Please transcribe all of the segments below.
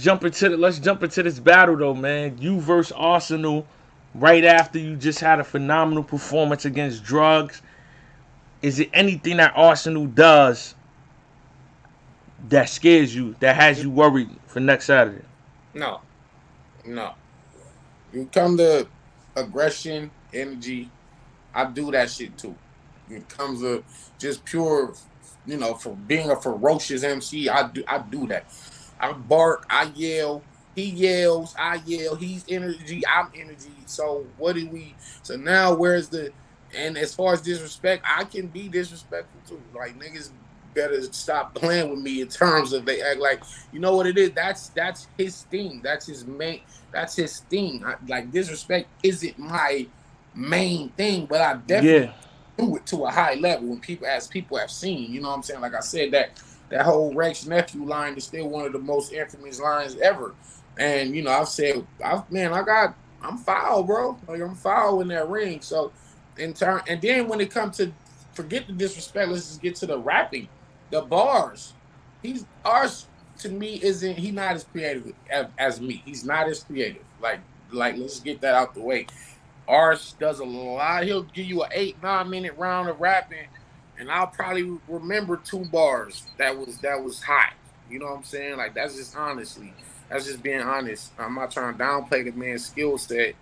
let's jump into this battle though, man. You versus Arsenal right after you just had a phenomenal performance against Drugs. Is it anything that Arsenal does that scares you, that has you worried for next Saturday? No, no. You come to aggression, energy. I do that shit too. It comes to just pure, for being a ferocious MC. I do that. I bark, I yell. He yells, I yell. He's energy, I'm energy. So what do we? So now where's the? And as far as disrespect, I can be disrespectful too. Like niggas better stop playing with me in terms of they act like you know what it is. That's his thing. That's his main. That's his thing. Like disrespect isn't my main thing, but I definitely Yeah, do it to a high level when people have seen. You know what I'm saying? Like I said, that whole Rex nephew line is still one of the most infamous lines ever. And I've said, I'm foul, bro. Like I'm foul in that ring. So in turn, and then when it comes to forget the disrespect, let's just get to the rapping, the bars. He's ours to me isn't he not as creative as me. He's not as creative. Like let's get that out the way. Ars does a lot. He'll give you an 8-9 minute round of rapping, and I'll probably remember 2 bars that was hot. You know what I'm saying? Like that's just being honest. I'm not trying to downplay the man's skill set,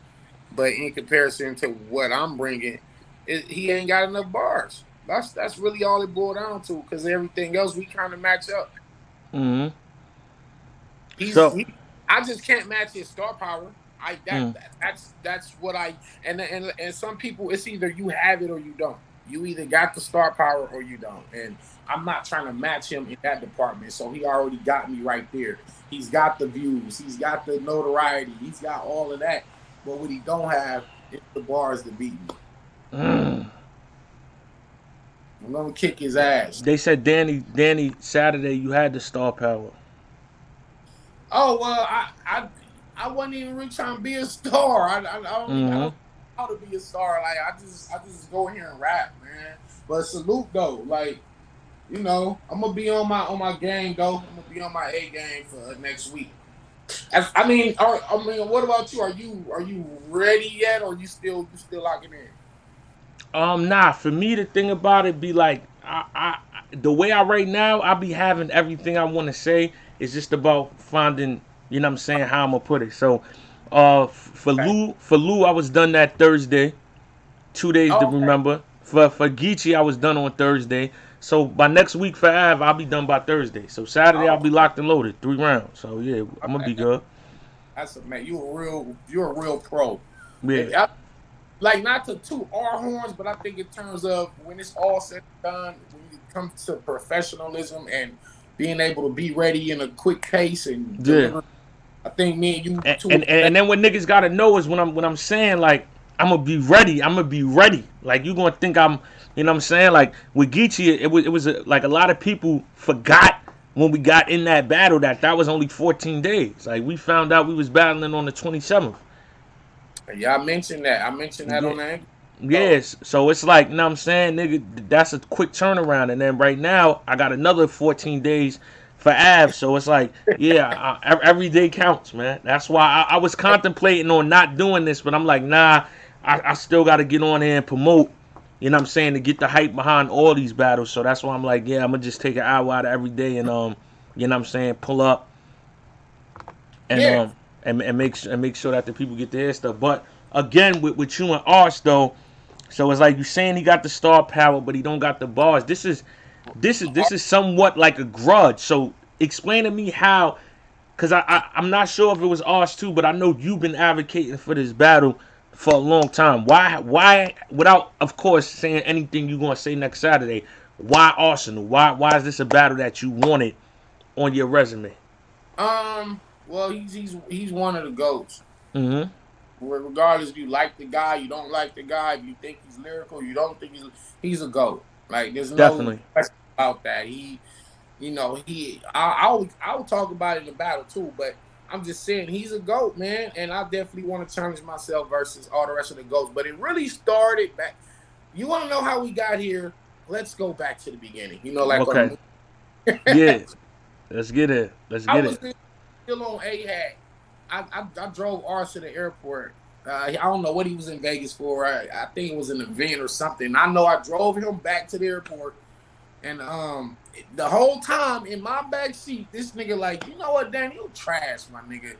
but in comparison to what I'm bringing, he ain't got enough bars. That's really all it boiled down to. Because everything else we kind of match up. Mm-hmm. He's So, he. I just can't match his star power. mm, That's what I and some people it's either you have it or you don't. You either got the star power or you don't. And I'm not trying to match him in that department. So he already got me right there. He's got the views. He's got the notoriety. He's got all of that. But what he don't have is the bars to beat me. mm. I'm gonna kick his ass. They said Danny Saturday you had the star power. Oh well, I wasn't even really trying to be a star. I Mm-hmm. don't know how to be a star. Like I just go in here and rap, man. But salute though, like I'm gonna be on my game though. I'm gonna be on my A game for next week. What about you? Are you ready yet, or you still locking in? Nah. For me, the thing about it be like, the way I right now, I be having everything I want to say. It's just about finding, what I'm saying, how I'm gonna put it. So, Okay. For Lou, I was done that Thursday. 2 days to Oh, okay. remember. For Geechee, I was done on Thursday. So by next week for Av, I'll be done by Thursday. So Saturday, I'll Oh, be locked and loaded, 3 rounds. So yeah, I'm gonna be okay. good. That's a man. You're a real pro. Yeah, If like not to toot our horns, but I think in terms of when it's all said and done, when you come to professionalism and being able to be ready in a quick pace and yeah. deliver, I think me and you and, two. and and then what niggas gotta know is when I'm saying like I'm gonna be ready. I'm gonna be ready. Like you gonna think I'm, what I'm saying? Like with Geechee, it was like a lot of people forgot when we got in that battle that was only 14 days. Like we found out we was battling on the 27th. Yeah, I mentioned that. I mentioned that Yeah. on the angle. So Yes, so it's like, you know what I'm saying, nigga, that's a quick turnaround. And then right now, I got another 14 days for Av. So it's like, yeah, every day counts, man. That's why I was contemplating on not doing this, but I'm like, nah, I still got to get on there and promote, what I'm saying, to get the hype behind all these battles. So that's why I'm like, yeah, I'm going to just take an hour out of every day and, what I'm saying, pull up and, yeah, make sure that the people get to hear stuff. But again, with you and Arch, though, so it's like you saying he got the star power, but he don't got the bars. This is somewhat like a grudge. So explain to me how, because I'm not sure if it was ours too, but I know you've been advocating for this battle for a long time. Why without of course saying anything you're gonna say next Saturday? Why Arsenal? Why is this a battle that you wanted on your resume? well, he's one of the goats. Mm-hmm. Regardless if you like the guy, you don't like the guy, if you think he's lyrical, you don't think he's a goat. Like there's no Definitely. question about that. I'll talk about it in the battle too, but I'm just saying he's a goat, man, and I definitely want to challenge myself versus all the rest of the goats. But it really started back. You want to know how we got here? Let's go back to the beginning. Like on Okay. the movie. Yeah. Let's get it. Let's I get was it. still on A hat. I drove Ars to the airport. I don't know what he was in Vegas for. I think it was an event or something. I know I drove him back to the airport, and the whole time in my back seat, this nigga like, you know what, Dan, you trash, my nigga.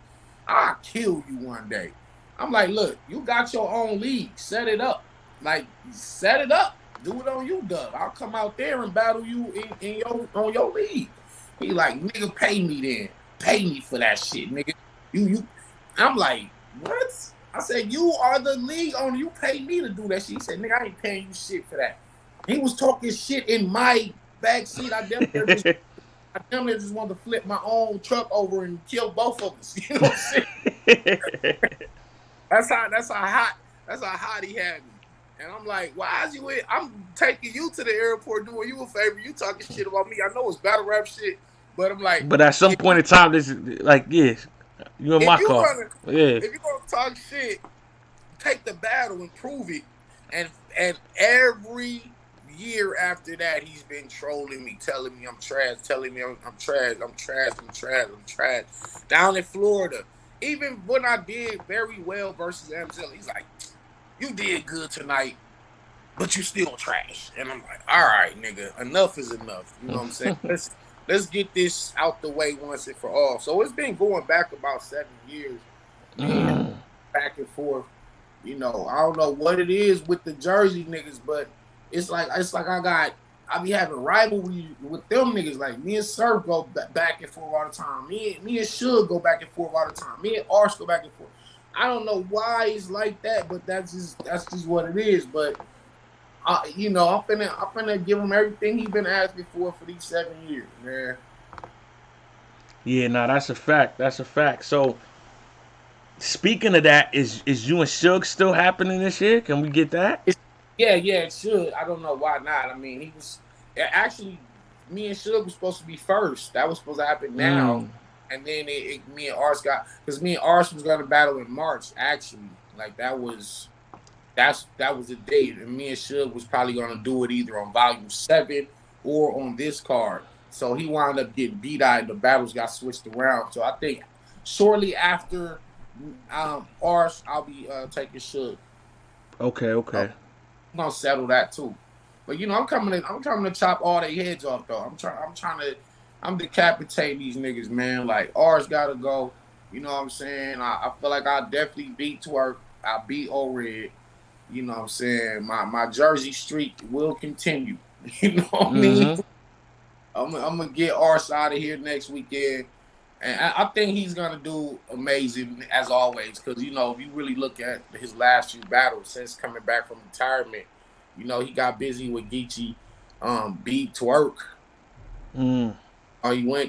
I'll kill you one day. I'm like, look, you got your own league. Set it up. Like, set it up. Do it on you, Dub. I'll come out there and battle you in your on your league. He like, nigga, pay me then. Pay me for that shit, nigga. You. I'm like, what? I said, you are the league owner. You pay me to do that shit. He said, nigga, I ain't paying you shit for that. He was talking shit in my backseat. I damn near just wanted to flip my own truck over and kill both of us. You know what I'm saying? That's how hot he had me. And I'm like, why is you in? I'm taking you to the airport doing you a favor. You talking shit about me. I know it's battle rap shit, but I'm like, But at some point in time, this is like, yeah, you in my car. Yeah. if you gonna talk shit, take the battle and prove it. And every year after that, he's been trolling me, telling me I'm trash, telling me I'm trash, I'm trash, I'm trash, I'm trash. Down in Florida, even when I did very well versus Amzilla, he's like, you did good tonight, but you still trash. And I'm like, all right, nigga, enough is enough. You know what I'm saying? Let's get this out the way once and for all. So it's been going back about 7 years, back and forth. You know, I don't know what it is with the Jersey niggas, but it's like I be having rivalry with them niggas. Like me and Surf go back and forth all the time. Me and Suge go back and forth all the time. Me and Arsh go back and forth. I don't know why it's like that, but that's just what it is. But you know, I'm finna give him everything he's been asking for these 7 years, man. Yeah, nah, that's a fact. That's a fact. So, speaking of that, is you and Suge still happening this year? Can we get that? Yeah, it should. I don't know why not. I mean, he was actually, me and Suge was supposed to be first. That was supposed to happen now. And then me and Ars because me and Ars was gonna battle in March. Actually, like that was the date, and me and Suge was probably gonna do it either on Volume 7 or on this card. So he wound up getting beat out, and the battles got switched around. So I think shortly after Ars, I'll be taking Suge. Okay. I'm gonna settle that too. But you know, I'm coming to chop all their heads off though. I'm decapitating these niggas, man. Like, R's gotta go. You know what I'm saying? I feel like I'll definitely beat Twerk. I'll beat O-Red. You know what I'm saying? My Jersey streak will continue. You know what I mean? I'm gonna get Ars out of here next weekend. And I think he's gonna do amazing as always. Because, you know, if you really look at his last few battles since coming back from retirement, you know, he got busy with Geechee, beat Twerk.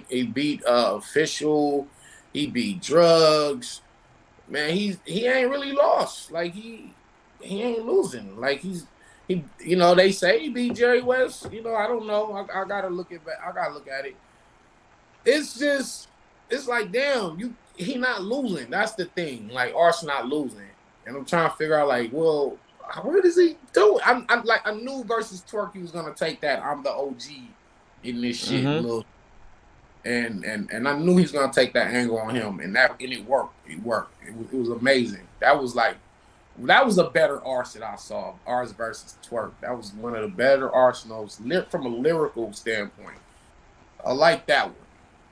He beat Official, he beat Drugs. Man, he ain't really lost. Like he ain't losing. Like he you know, they say he beat Jerry West. You know, I don't know. I gotta look at it. It's like, damn, he not losing. That's the thing. Like, Arse not losing. And I'm trying to figure out, like, well, what is he doing? I'm like, I knew versus Twerk he was gonna take that I'm the OG in this shit, little. And I knew he was gonna take that angle on him, and it worked. It worked. It was amazing. That was a better Ars that I saw. Ars versus Twerk. That was one of the better Arsenals from a lyrical standpoint. I like that one.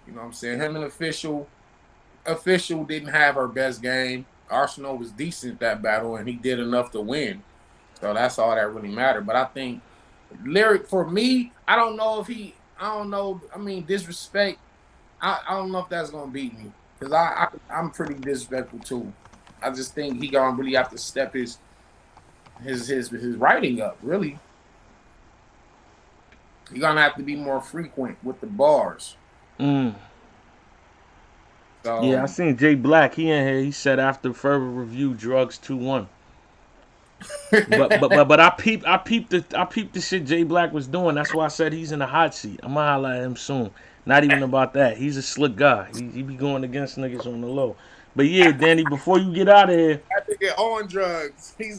You know what I'm saying? Him and Official didn't have her best game. Arsonal was decent that battle, and he did enough to win. So that's all that really mattered. But I think lyric for me, I don't know. I mean, disrespect. I don't know if that's gonna beat me, because I'm pretty disrespectful too. I just think he gonna really have to step his writing up. Really, you're gonna have to be more frequent with the bars. So, yeah, I seen Jay Black. He in here. He said after further review, Drugs 2-1. but I peeped the shit Jay Black was doing. That's why I said he's in the hot seat. I'm gonna holler at him soon. Not even about that. He's a slick guy. He be going against niggas on the low. But yeah, Danny, before you get out of here, I think they're on drugs.